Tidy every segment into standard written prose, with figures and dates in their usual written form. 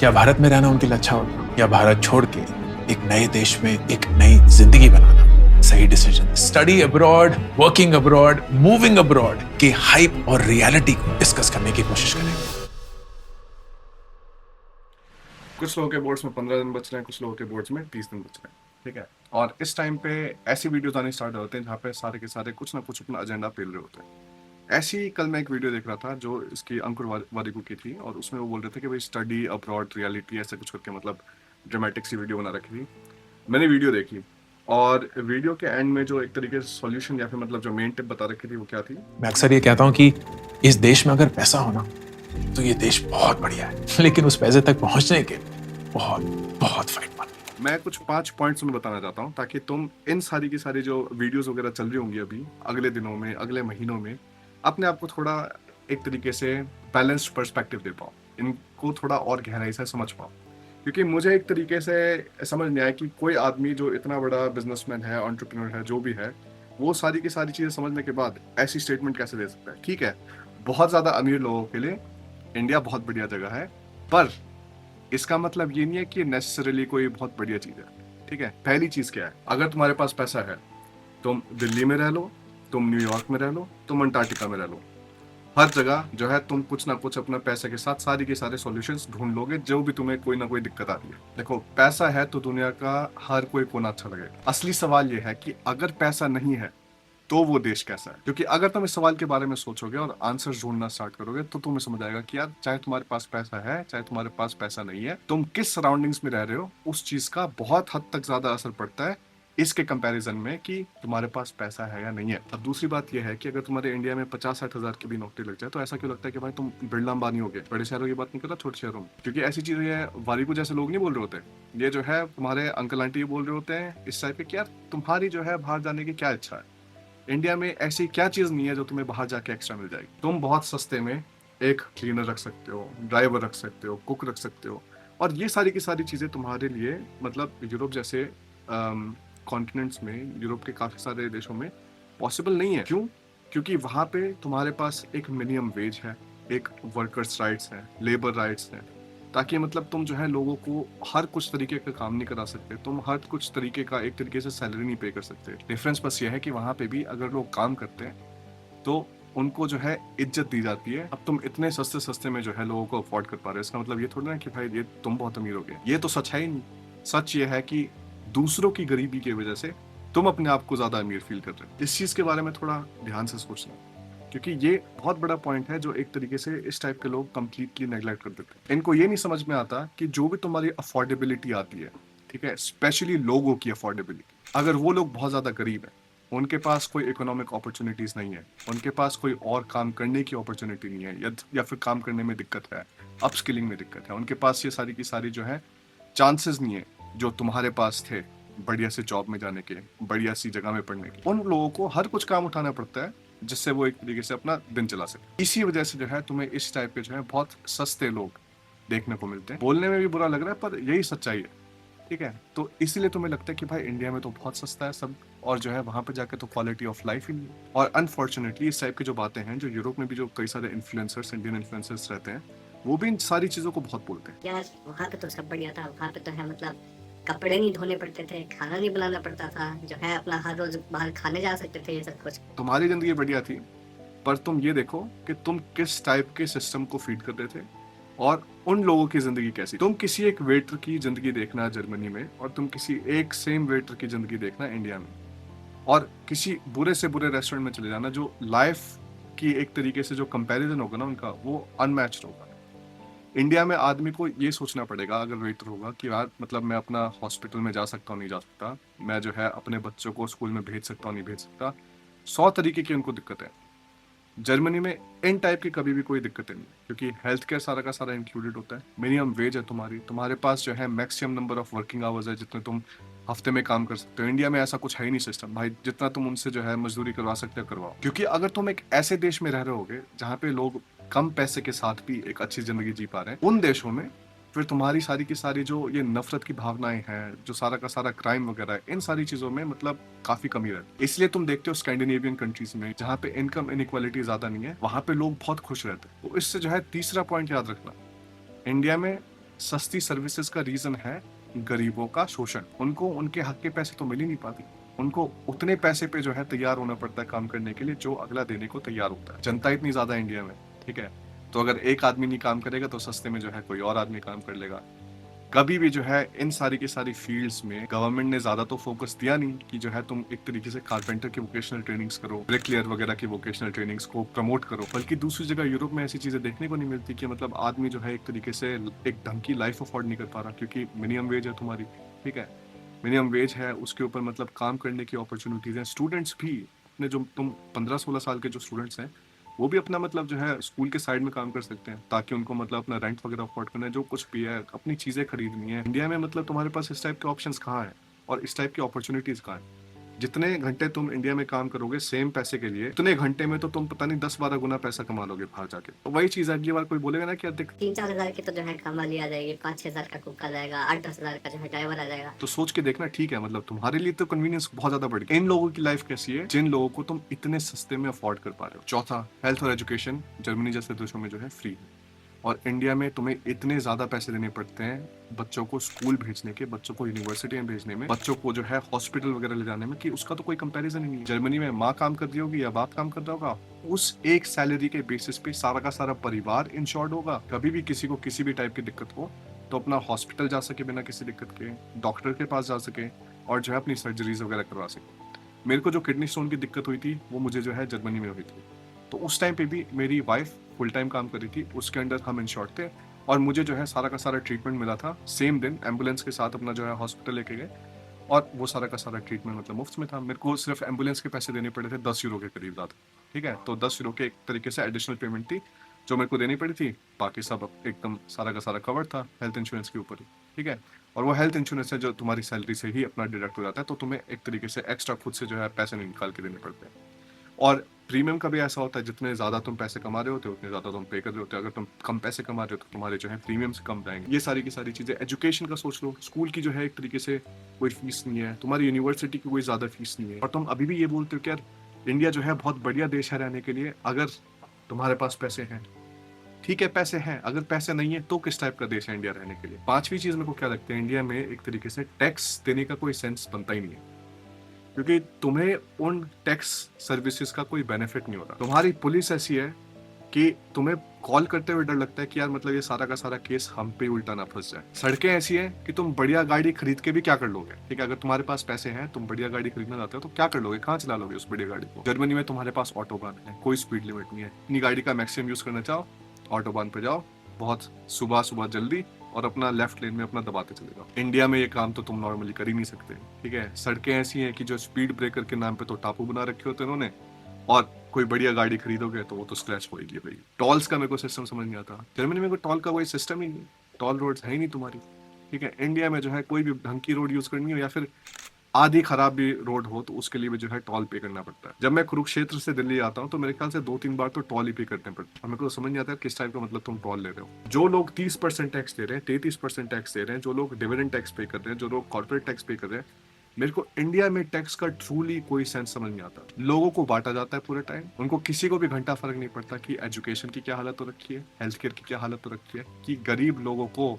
क्या भारत में रहना उनके लिए अच्छा होगा या भारत छोड़ के एक नए देश में एक नई जिंदगी बनाना सही decision? Study abroad, working abroad, moving abroad के हाइप और रियलिटी को डिस्कस करने की कोशिश करेंगे। कुछ लोगों के बोर्ड्स में 15 दिन बच रहे हैं, कुछ लोगों के बोर्ड्स में 30 दिन बच रहे हैं। ठीक है, और इस टाइम पे ऐसी वीडियोस आने स्टार्ट होते हैं जहाँ पे सारे के सारे कुछ ना कुछ अपना एजेंडा पेल रहे होते हैं। ऐसी ही कल मैं एक वीडियो देख रहा था जो इसकी अंकुर वारिकू की थी, और उसमें वो बोल रहे थे कि भाई स्टडी अब्रॉड रियलिटी ऐसा कुछ करके मतलब ड्रामेटिक सी वीडियो बना रखी थी। मैंने वीडियो देखी, और वीडियो के एंड में जो एक तरीके से सॉल्यूशन या फिर मतलब जो मेन टिप बता रखी थी वो क्या थी। मैं अक्सर ये कहता हूं कि इस देश में अगर पैसा हो ना तो ये देश बहुत बढ़िया है, लेकिन उस पैसे तक पहुंचने के बहुत बहुत फाइट मारनी। मैं कुछ 5 पॉइंट्स में बताना चाहता हूँ ताकि तुम इन सारी की सारी जो वीडियोस वगैरह चल रही होंगी अभी अगले दिनों में, अगले महीनों में, अपने आप को थोड़ा एक तरीके से बैलेंस्ड पर्सपेक्टिव दे पाओ, इनको थोड़ा और गहराई से समझ पाओ। क्योंकि मुझे एक तरीके से समझ नहीं आया कि कोई आदमी जो इतना बड़ा बिजनेसमैन है, एंटरप्रेन्योर है, जो भी है, वो सारी की सारी चीज़ें समझने के बाद ऐसी स्टेटमेंट कैसे दे सकता है। ठीक है, बहुत ज़्यादा अमीर लोगों के लिए इंडिया बहुत बढ़िया जगह है, पर इसका मतलब ये नहीं है कि नेसेसरीली कोई बहुत बढ़िया चीज़ है। ठीक है, पहली चीज़ क्या है, अगर तुम्हारे पास पैसा है, तुम दिल्ली में रह लो, तुम न्यूयॉर्क में रह लो, तुम अंटार्कटिका में रह लो, हर जगह जो है तुम कुछ ना कुछ अपना पैसे के साथ सारी के सारे सॉल्यूशंस ढूंढ लोगे, जो भी तुम्हें कोई ना कोई दिक्कत आ रही है। देखो, पैसा है तो दुनिया का हर कोई कोना अच्छा लगेगा। असली सवाल ये है कि अगर पैसा नहीं है तो वो देश कैसा है। क्योंकि अगर तुम इस सवाल के बारे में सोचोगे और आंसर ढूंढना स्टार्ट करोगे तो तुम्हें समझ आएगा कि यार, चाहे तुम्हारे पास पैसा है, चाहे तुम्हारे पास पैसा नहीं है, तुम किस सराउंडिंग्स में रह रहे हो, उस चीज का बहुत हद तक ज्यादा असर पड़ता है इसके कंपैरिजन में कि तुम्हारे पास पैसा है या नहीं है। अब दूसरी बात यह है कि अगर तुम्हारे इंडिया में 50-60 हजार की भी नौकरी लग जाए तो ऐसा क्यों लगता है कि भाई तुम बिरला अंबानी हो गए। बड़े शहरों की बात नहीं कर रहा, छोटे शहरों में, क्योंकि ऐसी चीजें वारिकू जैसे लोग नहीं बोल रहे होते। ये जो है तुम्हारे अंकल आंटी बोल रहे होते हैं इस टाइप के कि यार, तुम्हारी जो है बाहर जाने की क्या इच्छा है। इंडिया में ऐसी क्या चीज नहीं है जो तुम्हें बाहर जाके एक्स्ट्रा मिल जाएगी। तुम बहुत सस्ते में एक क्लीनर रख सकते हो, ड्राइवर रख सकते हो, कुक रख सकते हो, और ये सारी की सारी चीजें तुम्हारे लिए मतलब यूरोप जैसे कॉन्टिनेंट्स में, यूरोप के काफी सारे देशों में पॉसिबल नहीं है। क्यों? क्योंकि वहां पे तुम्हारे पास एक मिनिमम वेज है, एक वर्कर्स राइट्स है, लेबर राइट्स है, ताकि मतलब तुम जो है लोगों को हर कुछ तरीके का काम नहीं करा सकते, तुम हर कुछ तरीके का एक तरीके से सैलरी नहीं पे कर सकते। डिफरेंस बस ये है कि वहां पे भी अगर लोग काम करते हैं तो उनको जो है इज्जत दी जाती है। अब तुम इतने सस्ते सस्ते में जो है लोगों को अफोर्ड कर पा रहे हो, इसका मतलब ये थोड़ा ना कि भाई ये तुम बहुत अमीर हो गए। ये तो सच है ही नहीं। सच ये है कि दूसरों की गरीबी की वजह से तुम अपने आप को ज्यादा अमीर फील कर रहे हो। इस चीज के बारे में थोड़ा ध्यान से सोचना, क्योंकि ये बहुत बड़ा पॉइंट है जो एक तरीके से इस टाइप के लोग कंप्लीटली नेग्लेक्ट कर देते हैं। इनको ये नहीं समझ में आता कि जो भी तुम्हारी अफोर्डेबिलिटी आती है, ठीक है, स्पेशली लोगों की अफोर्डेबिलिटी, अगर वो लोग बहुत ज़्यादा गरीब हैं, उनके पास कोई इकोनॉमिक अपॉर्चुनिटीज़ नहीं है, उनके पास कोई और काम करने की अपॉर्चुनिटी नहीं है, या फिर काम करने में दिक्कत है, अपस्किलिंग में दिक्कत है, उनके पास ये सारी की सारी जो है चांसेस नहीं है जो तुम्हारे पास थे बढ़िया से जॉब में जाने के, बढ़िया सी जगह में पढ़ने के। उन लोगों को हर कुछ काम उठाना पड़ता है जिससे वो एक तरीके से अपना दिन चला सके। इसी वजह से जो है तुम्हें इस टाइप के जो है बहुत सस्ते लोग देखने को मिलते हैं। बोलने में भी बुरा लग रहा है पर यही सच्चाई है। ठीक है, तो इसीलिए तुम्हें लगता है कि भाई इंडिया में तो बहुत सस्ता है सब, और जो है वहां पे जाके तो क्वालिटी ऑफ लाइफ ही नहीं है। और अनफॉर्चुनेटली इस टाइप की जो बातें हैं, जो यूरोप में भी जो कई सारे इन्फ्लुएंसर्स, इंडियन इन्फ्लुएंसर्स रहते हैं, वो भी इन सारी चीजों को बहुत बोलते हैं। यार वहाँ पे तो सब बढ़िया था, वहाँ पे तो है मतलब कपड़े नहीं धोने पड़ते थे, खाना नहीं बनाना पड़ता था, जो है अपना हर रोज बाहर खाने जा सकते थे, ये सब कुछ। तुम्हारी जिंदगी बढ़िया थी, पर तुम ये देखो कि तुम किस टाइप के सिस्टम को फीड कर रहे थे और उन लोगों की जिंदगी कैसी। तुम किसी एक वेटर की जिंदगी देखना जर्मनी में, और तुम किसी एक सेम वेटर की जिंदगी देखना इंडिया में, और किसी बुरे से बुरे रेस्टोरेंट में चले जाना, जो लाइफ की एक तरीके से जो कंपैरिजन होगा ना उनका, वो अनमैच्ड होगा। इंडिया में आदमी को ये सोचना पड़ेगा अगर वेटर होगा कि यार मतलब मैं अपना हॉस्पिटल में जा सकता हूँ नहीं जा सकता, मैं जो है अपने बच्चों को स्कूल में भेज सकता हूँ नहीं भेज सकता, 100 तरीके की उनको दिक्कत है। जर्मनी में इन टाइप की कभी भी कोई दिक्कत नहीं, क्योंकि हेल्थ केयर सारा का सारा इंक्लूडेड होता है, मिनिमम वेज है तुम्हारे पास जो है maximum number of working hours है जितने तुम हफ्ते में काम कर सकते हो। इंडिया में ऐसा कुछ है ही नहीं सिस्टम भाई, जितना तुम उनसे जो है मजदूरी करवा सकते हो करवाओ। क्योंकि अगर तुम एक ऐसे देश में रह रहे होगे जहाँ पे लोग कम पैसे के साथ भी एक अच्छी जिंदगी जी पा रहे हैं, उन देशों में फिर तुम्हारी सारी की सारी जो ये नफरत की भावनाएं हैं, जो सारा का सारा क्राइम वगैरह है, इन सारी चीजों में मतलब काफी कमी रहती है। इसलिए तुम देखते हो स्कैंडिनेवियन कंट्रीज में जहाँ पे इनकम इनइक्वालिटी ज्यादा नहीं है, वहां पे लोग बहुत खुश रहते हैं। तो इससे जो है तीसरा पॉइंट याद रखना, इंडिया में सस्ती सर्विसेज का रीजन है गरीबों का शोषण। उनको उनके हक के पैसे तो मिल ही नहीं पाती, उनको उतने पैसे पे जो है तैयार होना पड़ता है काम करने के लिए जो अगला देने को तैयार होता है। जनता इतनी ज्यादा है इंडिया में, ठीक है, तो अगर एक आदमी नहीं काम करेगा तो सस्ते में जो है कोई और आदमी काम कर लेगा। कभी भी जो है इन सारी की सारी फील्ड्स में गवर्नमेंट ने ज्यादा तो फोकस दिया नहीं कि जो है तुम एक तरीके से कारपेंटर की वोकेशनल ट्रेनिंग्स करो, ब्रिकलेयर वगैरह की वोकेशनल ट्रेनिंग्स को प्रमोट करो, बल्कि दूसरी जगह यूरोप में ऐसी चीजें देखने को नहीं मिलती कि मतलब आदमी जो है एक तरीके से एक ढंग की लाइफ अफोर्ड नहीं कर पा रहा क्योंकि मिनिमम वेज है तुम्हारी, ठीक है, मिनिमम वेज है, उसके ऊपर मतलब काम करने की अपॉर्चुनिटीज हैं। स्टूडेंट्स भी अपने जो तुम 15-16 साल के जो स्टूडेंट्स हैं वो भी अपना मतलब जो है स्कूल के साइड में काम कर सकते हैं ताकि उनको मतलब अपना रेंट वगैरह अफोर्ड करना है, जो कुछ भी है अपनी चीजें खरीदनी है। इंडिया में मतलब तुम्हारे पास इस टाइप के ऑप्शंस कहाँ है और इस टाइप की अपॉर्चुनिटीज कहाँ है? जितने घंटे तुम इंडिया में काम करोगे सेम पैसे के लिए, उतने घंटे में तो तुम पता नहीं 10-12 गुना पैसा कमा लोगे बाहर जाके। तो वही चीज अगली बार कोई बोलेगा ना कि यार देख 3-4 हजार की तो जो है कमाली आ जाएगी, 5-6 हजार का कुक आ जाएगा, 8-10 हजार का जो है ड्राइवर आ जाएगा। तो सोच के देखना, ठीक है, मतलब तुम्हारे लिए तो कन्वीनियंस बहुत ज्यादा बढ़ गया। इन लोगों की लाइफ कैसी है जिन लोगों को तुम इतने सस्ते में अफोर्ड कर पा रहे हो। चौथा, हेल्थ और एजुकेशन जर्मनी जैसे देशों में जो है फ्री है और इंडिया में तुम्हें इतने ज्यादा पैसे देने पड़ते हैं बच्चों को स्कूल भेजने के, बच्चों को यूनिवर्सिटी में भेजने में, बच्चों को जो है हॉस्पिटल वगैरह ले जाने में कि उसका तो कोई कंपैरिजन ही नहीं है। जर्मनी में माँ काम कर रही होगी या बाप काम कर रहा होगा, उस एक सैलरी के बेसिस पे सारा का सारा परिवार इंश्योर्ड होगा। कभी भी किसी को किसी भी टाइप की दिक्कत हो तो अपना हॉस्पिटल जा सके बिना किसी दिक्कत के, डॉक्टर के पास जा सके और जो है अपनी सर्जरीज वगैरह करवा सके। मेरे को जो किडनी स्टोन की दिक्कत हुई थी वो मुझे जो है जर्मनी में हुई थी, तो उस टाइम पे भी मेरी वाइफ फुल टाइम काम कर रही थी, उसके अंडर हम इंश्योर्ड थे और मुझे जो है सारा का सारा ट्रीटमेंट मिला था सेम दिन। एम्बुलेंस के साथ अपना जो है हॉस्पिटल लेके गए और वो सारा का सारा ट्रीटमेंट मतलब मुफ्त में था। मेरे को सिर्फ एम्बुलेंस के पैसे देने पड़े थे 10 यूरो के करीब ज़्यादा, ठीक है, तो 10 यूरो के एक तरीके से एडिशनल पेमेंट थी जो मेरे को देनी पड़ी थी। बाकी सब एकदम सारा का सारा कवर था हेल्थ इंश्योरेंस के ऊपर ही, ठीक है, और वो हेल्थ इंश्योरेंस है जो तुम्हारी सैलरी से ही अपना डिडक्ट हो जाता है, तो तुम्हें एक तरीके से एक्स्ट्रा खुद से जो है पैसे नहीं निकाल के देने पड़ते हैं। और प्रीमियम का भी ऐसा होता है, जितने ज्यादा तुम पैसे कमा रहे होते हो उतने ज्यादा तुम पे कर रहे होते हो। अगर तुम कम पैसे कमा रहे हो तो तुम्हारे जो है प्रीमियम से कम जाएंगे। ये सारी की सारी चीजें। एजुकेशन का सोच लो, स्कूल की जो है एक तरीके से कोई फीस नहीं है, तुम्हारी यूनिवर्सिटी की कोई ज्यादा फीस नहीं है, और तुम अभी भी ये बोलते हो कि यार इंडिया जो है बहुत बढ़िया देश है रहने के लिए अगर तुम्हारे पास पैसे हैं। ठीक है, पैसे हैं, अगर पैसे नहीं है तो किस टाइप का देश है इंडिया रहने के लिए? पांचवी चीज मेरे को क्या लगता है, इंडिया में एक तरीके से टैक्स देने का कोई सेंस बनता ही नहीं है, क्योंकि तुम्हें उन टैक्स सर्विसेज का कोई बेनिफिट नहीं हो रहा। तुम्हारी पुलिस ऐसी है कि तुम्हें कॉल करते हुए डर लगता है कि यार मतलब ये सारा का सारा केस हम पे उल्टा ना फंस जाए। सड़कें ऐसी हैं कि तुम बढ़िया गाड़ी खरीद के भी क्या कर लोगे, ठीक है, अगर तुम्हारे पास पैसे हैं, तुम बढ़िया गाड़ी खरीदना चाहते हो तो क्या कर लोगे, कहाँ चला लोगे उस बढ़िया गाड़ी को? जर्मनी में तुम्हारे पास ऑटोबान है, कोई स्पीड लिमिट नहीं है, अपनी गाड़ी का मैक्सिमम यूज करना चाहो ऑटोबान पे जाओ, बहुत सुबह सुबह जल्दी, और अपना लेफ्ट लेन में अपना दबाते चले जाओ। इंडिया में ये काम तो तुम नॉर्मली कर ही नहीं सकते, ठीक है। सड़कें ऐसी हैं कि जो स्पीड ब्रेकर के नाम पे तो टापू बना रखे होते हैं उन्होंने, और कोई बढ़िया गाड़ी खरीदोगे तो वो तो स्क्रैच होगी भाई। टॉल्स का मेरे को सिस्टम समझ नहीं आता, जर्मनी में कोई टॉल का कोई सिस्टम ही नहीं, टॉल रोड्स है ही नहीं तुम्हारी, ठीक है। इंडिया में जो है कोई भी ढंग की रोड यूज करनी हो या फिर आधी खराब भी रोड हो तो उसके लिए भी जो है टॉल पे करना पड़ता है। जब मैं कुरुक्षेत्र से दिल्ली आता हूँ तो मेरे ख्याल से 2-3 बार तो टॉल ही पे करने पड़ते हैं। मेरे को समझ नहीं आता है किस टाइप का मतलब तुम टॉल ले रहे हो। जो लोग 30% टैक्स दे रहे हैं, 33% टैक्स दे रहे हैं, जो लोग डिविडेंड टैक्स पे कर रहे हैं, जो लोग कॉर्पोरेट टैक्स पे कर रहे हैं, मेरे को इंडिया में टैक्स का ट्रूली कोई सेंस समझ नहीं आता। लोगों को बांटा जाता है पूरे टाइम, उनको किसी को भी घंटा फर्क नहीं पड़ता कि एजुकेशन की क्या हालत हो रखी है, हेल्थ केयर की क्या हालत हो रखी है, कि गरीब लोगों को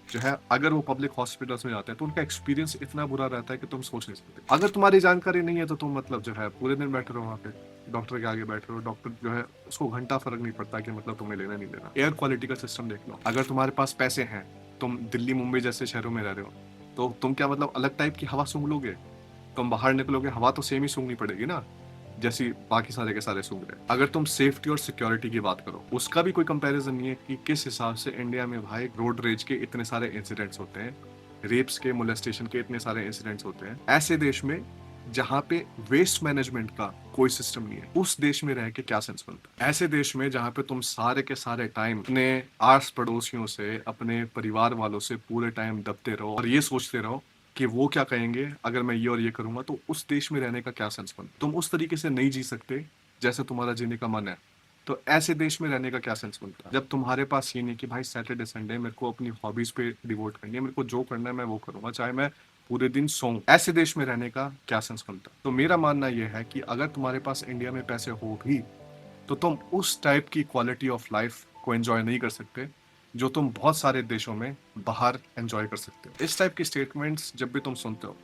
जो है अगर वो पब्लिक हॉस्पिटल्स में जाते हैं तो उनका एक्सपीरियंस इतना बुरा रहता है कि तुम सोच नहीं सकते। अगर तुम्हारी जानकारी नहीं है तो तुम मतलब जो है पूरे दिन बैठे रहो वहाँ पे, डॉक्टर के आगे बैठे रहो, डॉक्टर जो है उसको घंटा फर्क नहीं पड़ता कि मतलब तुम्हें लेना नहीं लेना। एयर क्वालिटी का सिस्टम देख लो, अगर तुम्हारे पास पैसे हैं, तुम दिल्ली मुंबई जैसे शहरों में रह रहे हो, तो तुम क्या मतलब अलग टाइप की हवा सूंघ लोगे? तुम बाहर निकलोगे हवा तो सेम ही सूंघनी पड़ेगी ना, जैसी बाकी सारे के सारे सूंघ रहे। अगर तुम सेफ्टी और सिक्योरिटी की बात करो, उसका भी कोई कंपैरिजन नहीं है कि किस हिसाब से इंडिया में भाई रोड रेज के इतने सारे इंसिडेंट्स होते हैं, रेप्स के, मोलेस्टेशन के इतने सारे इंसिडेंट्स होते हैं। ऐसे देश में जहाँ पे वेस्ट मैनेजमेंट का कोई सिस्टम नहीं है, उस देश में रह के क्या सेंस बनता है? ऐसे देश में जहाँ पे तुम सारे के सारे टाइम अपने आस पड़ोसियों से, अपने परिवार वालों से पूरे टाइम दबते रहो और ये सोचते रहो कि वो क्या कहेंगे अगर मैं ये और ये करूंगा, तो उस देश में रहने का क्या सेंस बनता? तुम उस तरीके से नहीं जी सकते जैसे तुम्हारा जीने का मन है, तो ऐसे देश में रहने का क्या सेंस बनता है? जब तुम्हारे पास ये नहीं कि भाई सैटरडे संडे मेरे को अपनी हॉबीज पे डिवोट करनी है, मेरे को जो करना है मैं वो करूंगा, चाहे मैं पूरे दिन सोऊं, ऐसे देश में रहने का क्या सेंस बनता? तो मेरा मानना यह है कि अगर तुम्हारे पास इंडिया में पैसे हो भी तो तुम उस टाइप की क्वालिटी ऑफ लाइफ को एंजॉय नहीं कर सकते जो तुम बहुत सारे देशों में बाहर एंजॉय कर सकते हो। इस टाइप की स्टेटमेंट्स जब भी तुम सुनते हो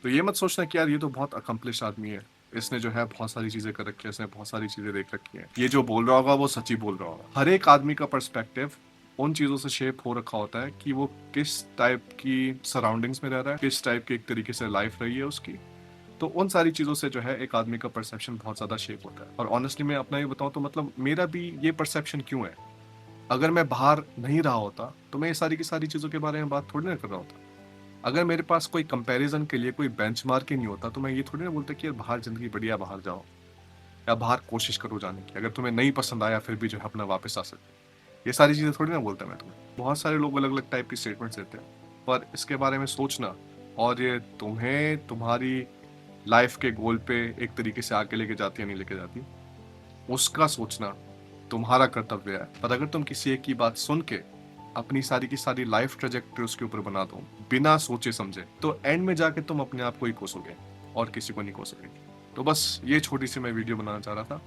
तो ये मत सोचना कि यार ये तो बहुत अकम्पलिश आदमी है, इसने जो है बहुत सारी चीजें कर रखी है, इसने बहुत सारी चीजें देख रखी है, ये जो बोल रहा होगा वो सच्ची बोल रहा होगा। हर एक आदमी का पर्सपेक्टिव उन चीजों से शेप हो रखा होता है कि वो किस टाइप की सराउंडिंग्स में रह रहा है, किस टाइप की एक तरीके से लाइफ रही है उसकी। तो उन सारी चीज़ों से जो है एक आदमी का परसेप्शन बहुत ज़्यादा शेप होता है। और ऑनेस्टली मैं अपना ही बताऊँ तो मतलब मेरा भी ये परसेप्शन क्यों है, अगर मैं बाहर नहीं रहा होता तो मैं ये सारी की सारी चीज़ों के बारे में बात थोड़ी ना कर रहा होता। अगर मेरे पास कोई कंपैरिजन के लिए कोई बेंचमार्क ही नहीं होता तो मैं ये थोड़ी ना बोलता कि यार बाहर ज़िंदगी बढ़िया, बाहर जाओ या बाहर कोशिश करो जाने की, अगर तुम्हें नहीं पसंद आया फिर भी जो है अपना वापस आ सकते। ये सारी चीज़ें थोड़ी ना बोलता मैं तुम्हें। बहुत सारे लोग अलग अलग टाइप की स्टेटमेंट्स देते हैं, पर इसके बारे में सोचना और ये तुम्हें तुम्हारी लाइफ के गोल पे एक तरीके से आगे लेके जाती है नहीं लेके जाती, उसका सोचना तुम्हारा कर्तव्य है। पर अगर तुम किसी एक की बात सुन के अपनी सारी की सारी लाइफ ट्रेजेक्टरी उसके ऊपर बना दो बिना सोचे समझे, तो एंड में जाके तुम अपने आप को ही कोसोगे और किसी को नहीं कोसोगे। तो बस ये छोटी सी मैं वीडियो बनाना चाह रहा था।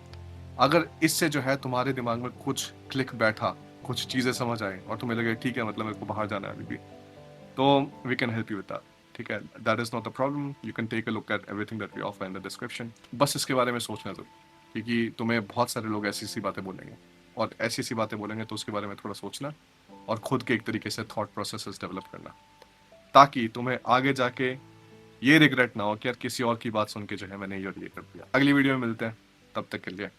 अगर इससे जो है तुम्हारे दिमाग में कुछ क्लिक बैठा, कुछ चीजें समझ आए और तुम्हें लगे ठीक है मतलब मेरे को बाहर जाना है अभी भी, तो we can help you with that. ठीक है, that is not a problem, you can take a look at everything that we offer in the description. बस इसके बारे में सोचना जरूर, क्योंकि तुम्हें बहुत सारे लोग ऐसी सी बातें बोलेंगे और ऐसी सी बातें बोलेंगे तो उसके बारे में थोड़ा सोचना और खुद के एक तरीके से थॉट प्रोसेसेस डेवलप करना, ताकि तुम्हें आगे जाके ये रिग्रेट ना हो कि यार किसी और की बात सुन के जो है मैंने ये और ये कर दिया। अगली वीडियो में मिलते हैं, तब तक के लिए